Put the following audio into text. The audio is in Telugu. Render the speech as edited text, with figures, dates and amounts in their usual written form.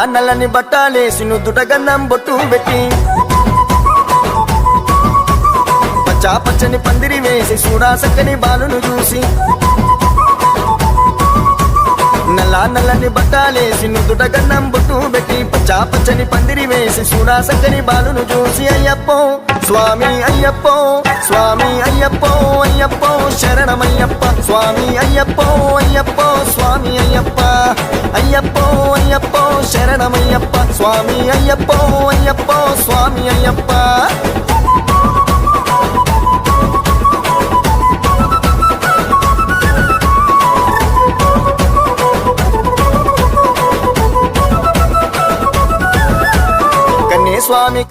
నల్లని బట్టాలేసి నుదుట గంధం బొట్టు పెట్టి పచ్చా పచ్చని పందిరి వేసి చూడా సక్కని బాలును చూసి నల్లని బట్టాలేసి నుదుట గంధం బొట్టు పెట్టి పచ్చా పచ్చని పందిరి వేసి చూడా సక్కని బాలును చూసి అయ్యప్పో స్వామి అయ్యప్పో స్వామి అయ్యప్పో అయ్యప్పో శరణమయ్యప్ప స్వామి అయ్యప్పో అయ్యప్పో స్వామి అయ్యప్ప అయ్యప్పో అయ్యప్పో శరణమయ్యప్ప స్వామి అయ్యప్పో అయ్యప్పో స్వామి అయ్యప్ప స్వామి